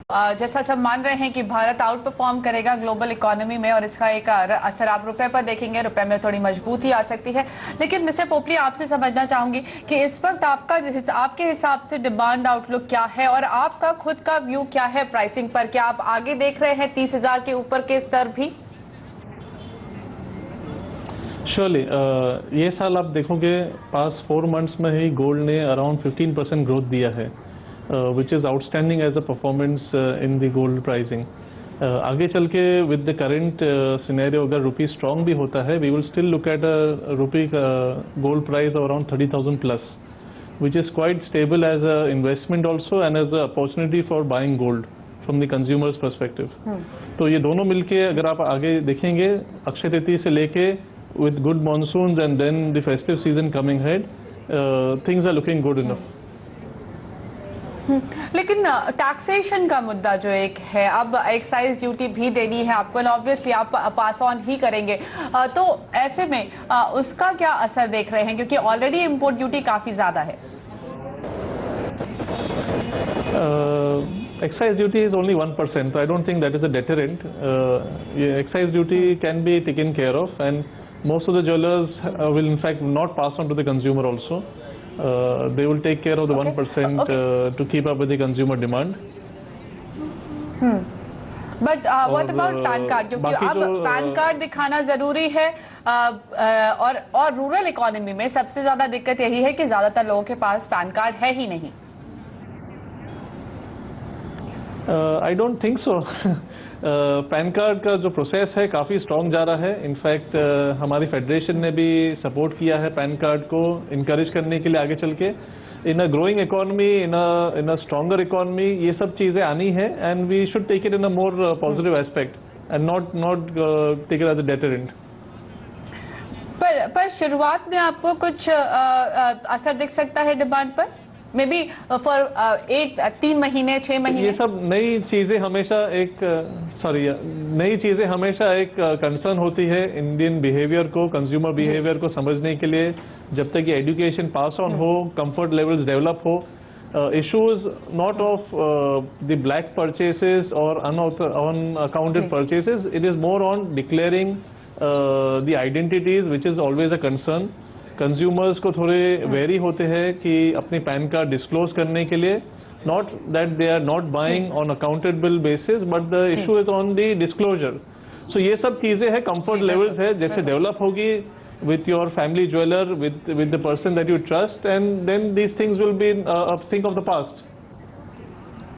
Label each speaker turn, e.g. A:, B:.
A: जैसा सब मान रहे हैं कि भारत आउट परफॉर्म करेगा ग्लोबल इकोनॉमी में और इसका एक असर आप रुपए पर देखेंगे, रुपए में थोड़ी मजबूती आ सकती है। लेकिन मिस्टर पोपली, आपसे समझना चाहूंगी कि इस वक्त आपके हिसाब से डिमांड आउटलुक क्या है और आपका खुद का व्यू क्या है प्राइसिंग पर? क्या आप आगे देख रहे हैं 30,000 के ऊपर के स्तर भी?
B: श्योरली ये साल आप देखोगे पास 4 मंथ्स में ही गोल्ड ने अराउंड 15% ग्रोथ दिया है, which is outstanding as a performance in the gold pricing. आगे चल के विद द करेंट सिनेरियो अगर रुपी स्ट्रांग भी होता है, we will still look at a rupee gold price around 30,000 plus, which is quite stable as a investment also and as a opportunity for buying gold from the consumer's perspective. तो ये दोनों मिलके अगर आप आगे देखेंगे अक्षय तृतीया से लेके with good monsoons and then the festive season coming ahead, things are looking good enough.
A: लेकिन टैक्सेशन का मुद्दा जो एक है, अब एक्साइज ड्यूटी भी देनी है आपको, ऑब्वियसली आप पास ऑन ही करेंगे, तो ऐसे में उसका क्या असर देख रहे हैं, क्योंकि ऑलरेडी इंपोर्ट ड्यूटी काफी ज्यादा है?
B: Excise duty is only 1%, so I don't think that is a deterrent. Excise duty can be taken care of, and most of the jewelers will in fact not pass on to the consumer also. They will take care of the 1% to keep up with the consumer demand.
A: But what about pan card? क्योंकि अब pan card दिखाना जरूरी है और rural economy में सबसे ज्यादा दिक्कत यही है कि ज्यादातर लोगों के पास पैन कार्ड है ही नहीं।
B: I don't think so. Pan card का जो प्रोसेस है काफ़ी स्ट्रॉन्ग जा रहा है। इनफैक्ट हमारी फेडरेशन ने भी सपोर्ट किया है पैन कार्ड को इनकरेज करने के लिए आगे चल के। In a growing economy, in a stronger economy ये सब चीज़ें आनी है, and we should take it in a more positive aspect and not take it as a deterrent.
A: पर शुरुआत में आपको कुछ असर दिख सकता है डिमांड पर, मे बी फॉर 3 महीने 6 महीने?
B: ये सब नई चीजें हमेशा एक कंसर्न होती है इंडियन बिहेवियर को, कंज्यूमर बिहेवियर को समझने के लिए। जब तक ये एजुकेशन पास ऑन हो, कंफर्ट लेवल्स डेवलप हो, issues not of the black purchases और unaccounted purchases, it is more on declaring the identities, which is always a concern. Consumers को थोड़े वेरी होते हैं कि अपनी पैन कार्ड डिस्क्लोज करने के लिए, not that they are not buying on accountable basis, but the issue is on the disclosure. So ये सब चीजें हैं, कंफर्ट लेवल्स है, जैसे डेवलप होगी with your family jeweller, with the person that you trust, and then these things will be a thing of the past.